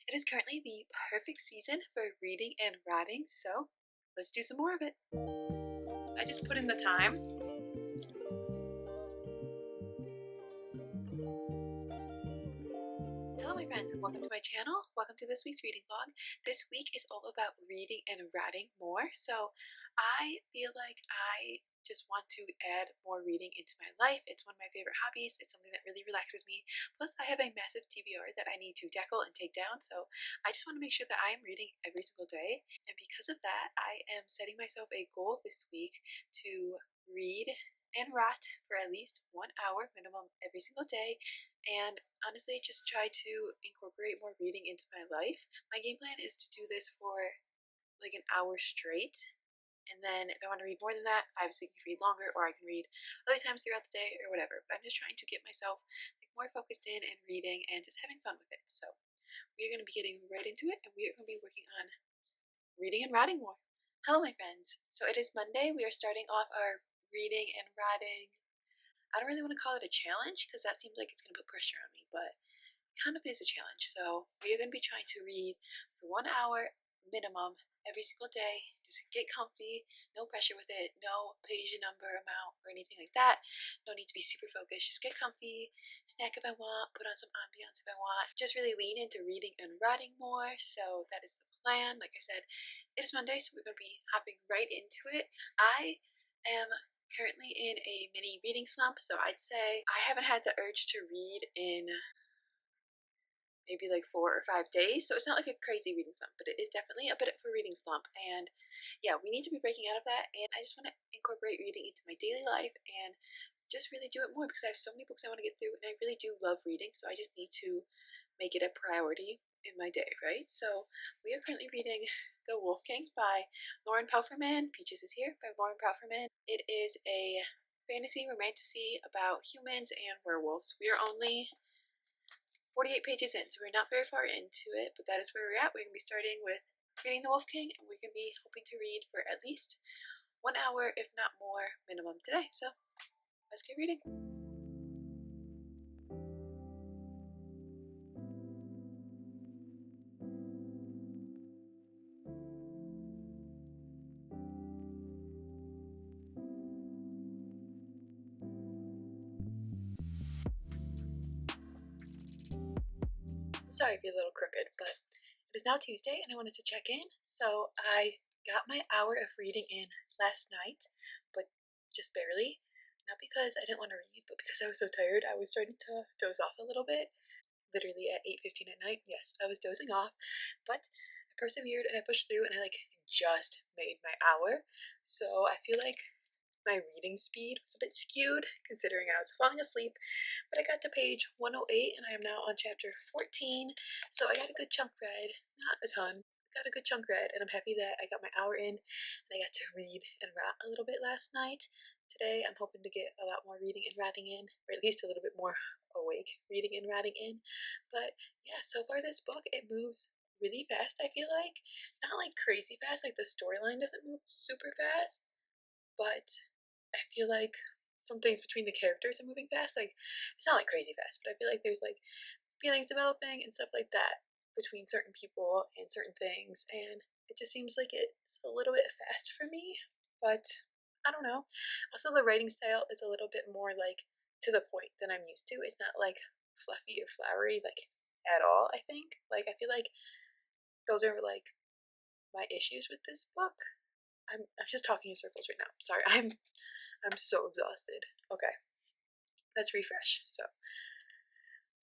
It is currently the perfect season for reading and writing, so let's do some more of it. I just put in the time. Hello my friends, welcome to my channel. Welcome to this week's reading vlog. This week is all about reading and writing more, so I feel like I just want to add more reading into my life. It's one of my favorite hobbies. It's something that really relaxes me. Plus I have a massive TBR that I need to tackle and take down, so I just want to make sure that I am reading every single day. And because of that, I am setting myself a goal this week to read and write for at least 1 hour minimum every single day, and honestly just try to incorporate more reading into my life. My game plan is to do this for like an hour straight, and then if I want to read more than that, I obviously can read longer, or I can read other times throughout the day or whatever. But I'm just trying to get myself like more focused in and reading and just having fun with it. So we are going to be getting right into it, and we are going to be working on reading and writing more. Hello my friends. So it is Monday. We are starting off our reading and writing. I don't really want to call it a challenge because that seems like it's going to put pressure on me, but it kind of is a challenge. So we are going to be trying to read for 1 hour minimum every single day. Just get comfy, no pressure with it, no page number amount or anything like that. No need to be super focused. Just get comfy, snack if I want, put on some ambiance if I want. Just really lean into reading and writing more. So that is the plan. Like I said, it is Monday, so we're going to be hopping right into it. I am currently in a mini reading slump, so I'd say I haven't had the urge to read in maybe like 4 or 5 days. So it's not like a crazy reading slump, but it is definitely a bit of a reading slump. And yeah, we need to be breaking out of that. And I just want to incorporate reading into my daily life and just really do it more because I have so many books I want to get through, and I really do love reading. So I just need to make it a priority in my day, right? So we are currently reading The Wolf King by Lauren Pelferman. Peaches is here by Lauren Pelferman. It is a fantasy romantasy about humans and werewolves. We are only 48 pages in, so we're not very far into it, but that is where we're at. We're going to be starting with reading The Wolf King, and we're going to be hoping to read for at least 1 hour, if not more, minimum today. So let's get reading. Sorry if you're a little crooked, but it is now Tuesday and I wanted to check in. So I got my hour of reading in last night, but just barely. Not because I didn't want to read, but because I was so tired. I was starting to doze off a little bit. Literally at 8:15 at night. Yes, I was dozing off, but I persevered and I pushed through, and I like just made my hour. So I feel like my reading speed was a bit skewed considering I was falling asleep, but I got to page 108 and I am now on chapter 14. So I got a good chunk read, not a ton. Got a good chunk read, and I'm happy that I got my hour in and I got to read and write a little bit last night. Today I'm hoping to get a lot more reading and writing in, or at least a little bit more awake reading and writing in. But yeah, so far this book, it moves really fast, I feel like. Not like crazy fast, like the storyline doesn't move super fast, but I feel like some things between the characters are moving fast. Like, it's not like crazy fast, but I feel like there's like feelings developing and stuff like that between certain people and certain things, and it just seems like it's a little bit fast for me, but I don't know. Also, the writing style is a little bit more like to the point than I'm used to. It's not like fluffy or flowery like at all, I think. Like, I feel like those are like my issues with this book. I'm just talking in circles right now. Sorry, I'm so exhausted. Okay, let's refresh. So,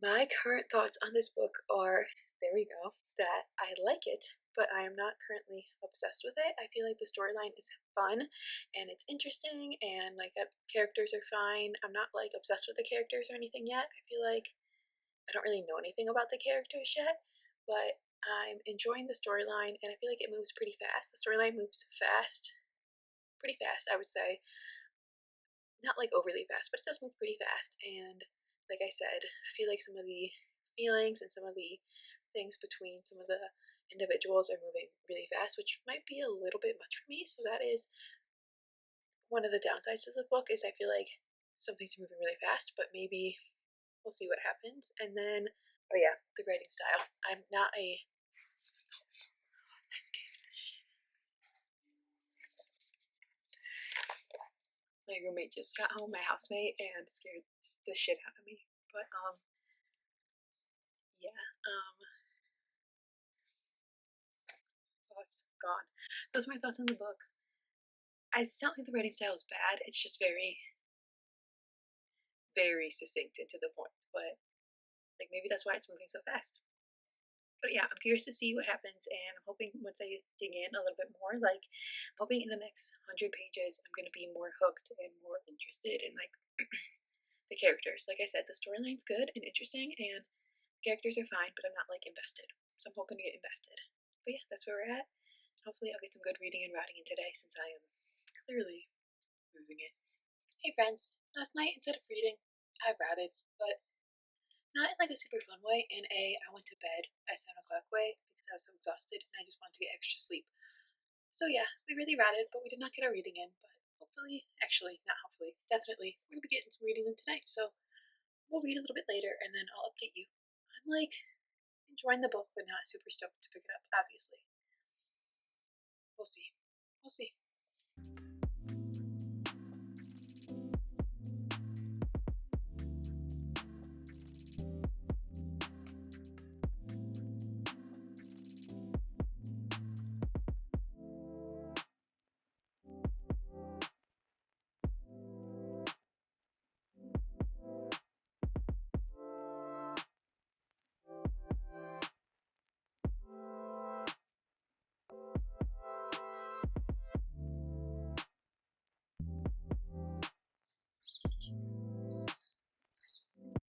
my current thoughts on this book are, there we go, that I like it, but I am not currently obsessed with it. I feel like the storyline is fun and it's interesting, and like the characters are fine. I'm not like obsessed with the characters or anything yet. I feel like I don't really know anything about the characters yet, but I'm enjoying the storyline and I feel like it moves pretty fast. The storyline moves fast, pretty fast, I would say. Not like overly fast, but it does move pretty fast. And like I said, I feel like some of the feelings and some of the things between some of the individuals are moving really fast, which might be a little bit much for me. So that is one of the downsides to the book, is I feel like some things are moving really fast, but maybe we'll see what happens. And then, oh yeah, the writing style. I'm not a That scared the shit. My roommate just got home, my housemate, and scared the shit out of me. But yeah, thoughts gone. Those are my thoughts on the book. I don't think the writing style is bad. It's just very, very succinct and to the point. But like maybe that's why it's moving so fast. But yeah, I'm curious to see what happens, and I'm hoping once I dig in a little bit more, like I'm hoping in the next 100 pages, I'm gonna be more hooked and more interested in like the characters. Like I said, the storyline's good and interesting, and characters are fine, but I'm not like invested. So I'm hoping to get invested. But yeah, that's where we're at. Hopefully, I'll get some good reading and writing in today, since I am clearly losing it. Hey friends, last night instead of reading, I ratted, but not in like a super fun way, in a I went to bed at 7 o'clock way because I was so exhausted and I just wanted to get extra sleep. So yeah, we really ratted, but we did not get our reading in. But hopefully, actually, not hopefully, definitely, we're gonna be getting some reading in tonight. So we'll read a little bit later and then I'll update you. I'm like enjoying the book, but not super stoked to pick it up, obviously. We'll see. We'll see.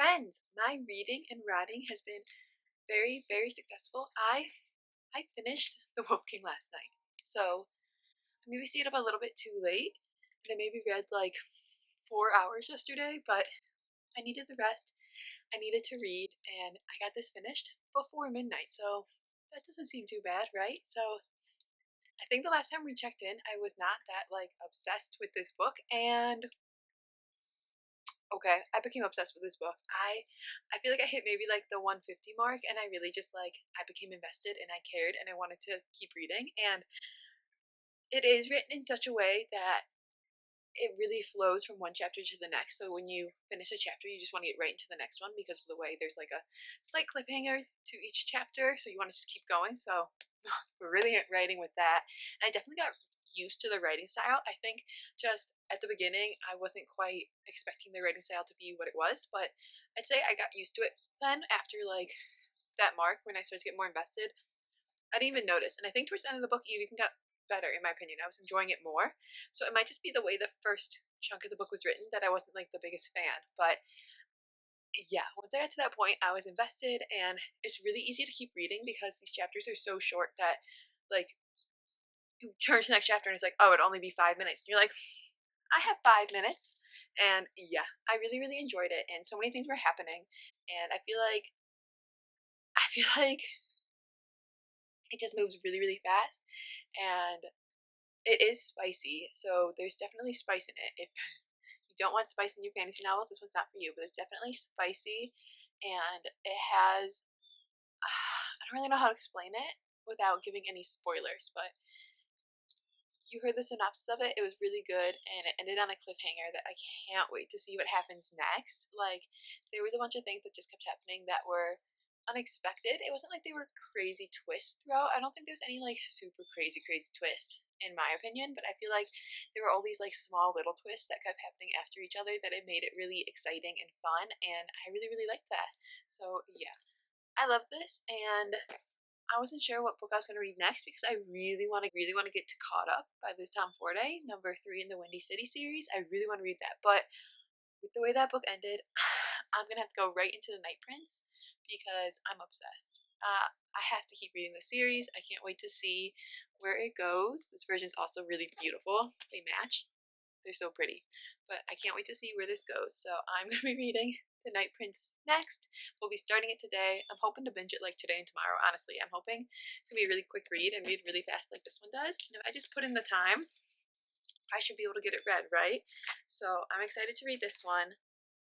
Friends, my reading and writing has been very, very successful. I finished The Wolf King last night. So I maybe stayed up a little bit too late. And I maybe read like 4 hours yesterday, but I needed the rest. I needed to read, and I got this finished before midnight. So that doesn't seem too bad, right? So I think the last time we checked in, I was not that like obsessed with this book, and okay, I became obsessed with this book. I feel like I hit maybe like the 150 mark, and I really just like I became invested and I cared and I wanted to keep reading. And it is written in such a way that it really flows from one chapter to the next. So when you finish a chapter, you just want to get right into the next one because of the way there's like a slight cliffhanger to each chapter. So you want to just keep going. So we're really writing with that. And I definitely got used to the writing style. I think just at the beginning, I wasn't quite expecting the writing style to be what it was, but I'd say I got used to it then after like that mark when I started to get more invested. I didn't even notice. And I think towards the end of the book, it even got better, in my opinion. I was enjoying it more. So it might just be the way the first chunk of the book was written that I wasn't like the biggest fan. But yeah, once I got to that point, I was invested, and it's really easy to keep reading because these chapters are so short that, like, you turn to the next chapter and it's like, oh, it'd only be 5 minutes. And you're like, I have 5 minutes. And yeah, I really, really enjoyed it. And so many things were happening. And I feel like it just moves really, really fast. And it is spicy, so there's definitely spice in it. If you don't want spice in your fantasy novels, this one's not for you, but it's definitely spicy, and it has, I don't really know how to explain it without giving any spoilers, but you heard the synopsis of it. It was really good, and it ended on a cliffhanger that I can't wait to see what happens next. Like, there was a bunch of things that just kept happening that were unexpected. It wasn't like they were crazy twists throughout. I don't think there's any like super crazy, crazy twist in my opinion, but I feel like there were all these like small little twists that kept happening after each other that it made it really exciting and fun, and I really, really liked that. So yeah, I love this, and I wasn't sure what book I was going to read next because I really want to get to Caught Up by Liz Tom Forte, #3 in the Windy City series. I really want to read that, but with the way that book ended, I'm gonna have to go right into the Night Prince because I'm obsessed. I have to keep reading the series. I can't wait to see where it goes. This version's also really beautiful. They match. They're so pretty. But I can't wait to see where this goes. So I'm going to be reading The Night Prince next. We'll be starting it today. I'm hoping to binge it like today and tomorrow, honestly. I'm hoping it's going to be a really quick read and read really fast like this one does. And if I just put in the time, I should be able to get it read, right? So I'm excited to read this one.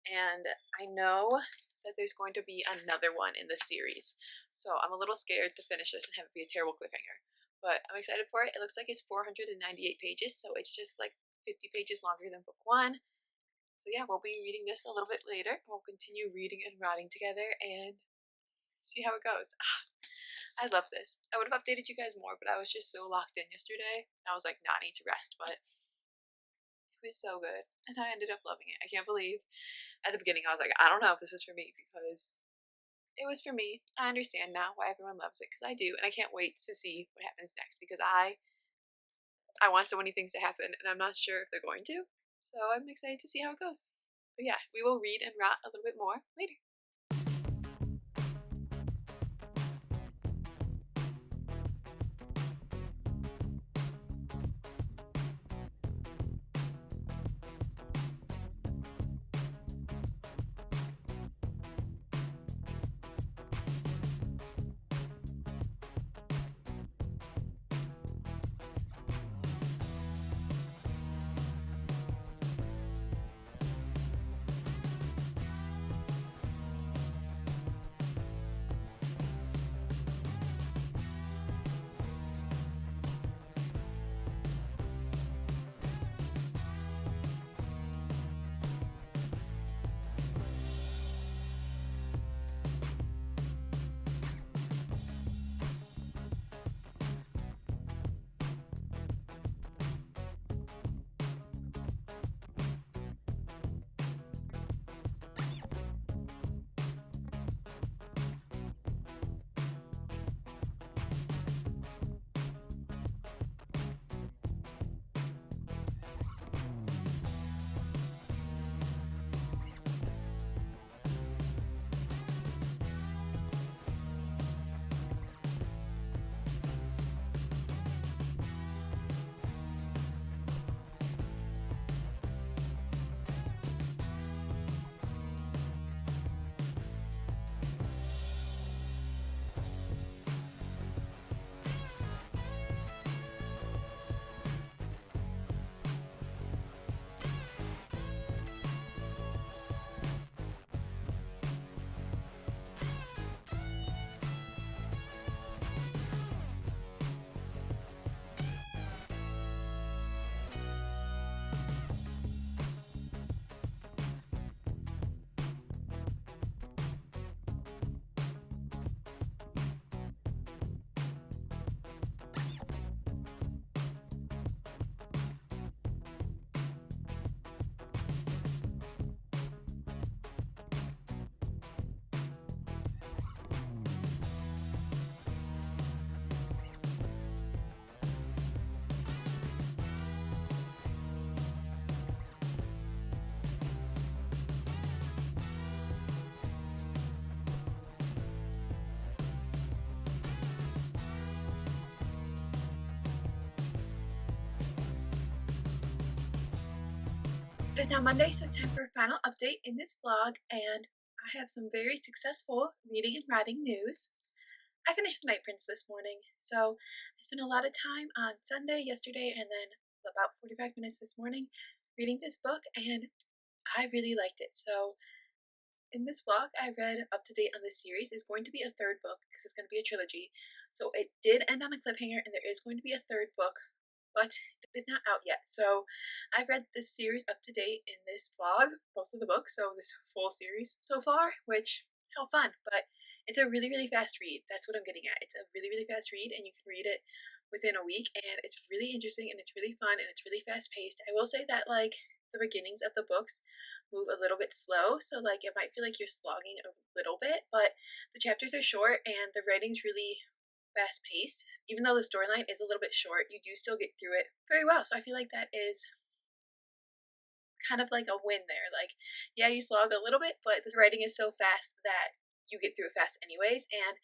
And I know that there's going to be another one in this series. So I'm a little scared to finish this and have it be a terrible cliffhanger. But I'm excited for it. It looks like it's 498 pages, so it's just like 50 pages longer than book one. So yeah, we'll be reading this a little bit later. We'll continue reading and writing together and see how it goes. I love this. I would have updated you guys more, but I was just so locked in yesterday. I was like, nah, I need to rest, but it was so good. And I ended up loving it. I can't believe at the beginning I was like, I don't know if this is for me, because it was for me. I understand now why everyone loves it, because I do, and I can't wait to see what happens next, because I want so many things to happen, and I'm not sure if they're going to. So I'm excited to see how it goes. But yeah, we will read and rot a little bit more later. It is now Monday, so it's time for a final update in this vlog, and I have some very successful reading and writing news. I finished The Night Prince this morning, so I spent a lot of time on Sunday, yesterday, and then about 45 minutes this morning reading this book, and I really liked it. So in this vlog, I read up to date on this series. There's going to be a third book because it's going to be a trilogy. So it did end on a cliffhanger, and there is going to be a third book, but it is not out yet. So I've read this series up to date in this vlog, both of the books, so this full series so far, which, how fun. But it's a really, really fast read. That's what I'm getting at. It's a really, really fast read, and you can read it within a week, and it's really interesting, and it's really fun, and it's really fast paced. I will say that, like, the beginnings of the books move a little bit slow, so like it might feel like you're slogging a little bit, but the chapters are short and the writing's really fast paced. Even though the storyline is a little bit short, you do still get through it very well. So I feel like that is kind of like a win there. Like, yeah, you slog a little bit, but the writing is so fast that you get through it fast anyways, and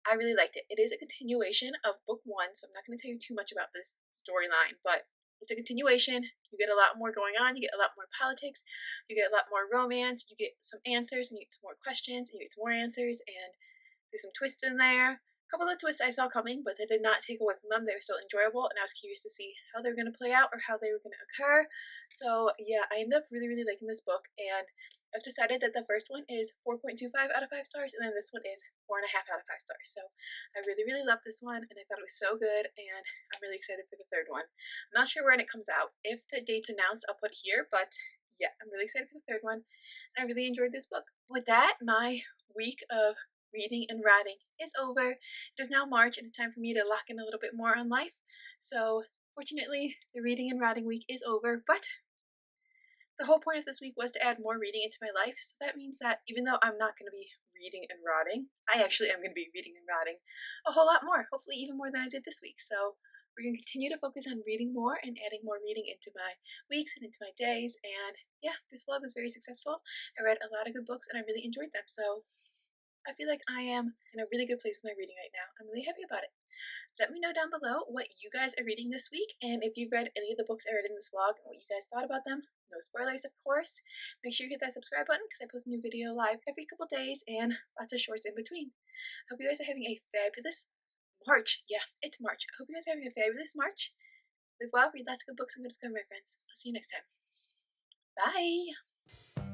I really liked it. It is a continuation of book one, so I'm not going to tell you too much about this storyline, but it's a continuation. You get a lot more going on. You get a lot more politics. You get a lot more romance. You get some answers, and you get some more questions, and you get some more answers, and there's some twists in there. couple of twists I saw coming, but they did not take away from them. They were still enjoyable, and I was curious to see how they were going to play out or how they were going to occur. So yeah, I ended up really, really liking this book, and I've decided that the first one is 4.25 out of 5 stars, and then this one is 4.5 out of 5 stars. So I really, really love this one, and I thought it was so good, and I'm really excited for the third one. I'm not sure when it comes out. If the date's announced, I'll put it here, but yeah, I'm really excited for the third one. And I really enjoyed this book. With that, my week of reading and writing is over. It is now March, and it's time for me to lock in a little bit more on life. So fortunately, the reading and writing week is over, but the whole point of this week was to add more reading into my life. So that means that even though I'm not going to be reading and writing, I actually am going to be reading and writing a whole lot more, hopefully even more than I did this week. So we're going to continue to focus on reading more and adding more reading into my weeks and into my days. And yeah, this vlog was very successful. I read a lot of good books and I really enjoyed them. So I feel like I am in a really good place with my reading right now. I'm really happy about it. Let me know down below what you guys are reading this week, and if you've read any of the books I read in this vlog and what you guys thought about them. No spoilers, of course. Make sure you hit that subscribe button because I post a new video live every couple days and lots of shorts in between. Hope you guys are having a fabulous March. Yeah, it's March. I hope you guys are having a fabulous March. Live well, read lots of good books, and good discover, my friends. I'll see you next time. Bye!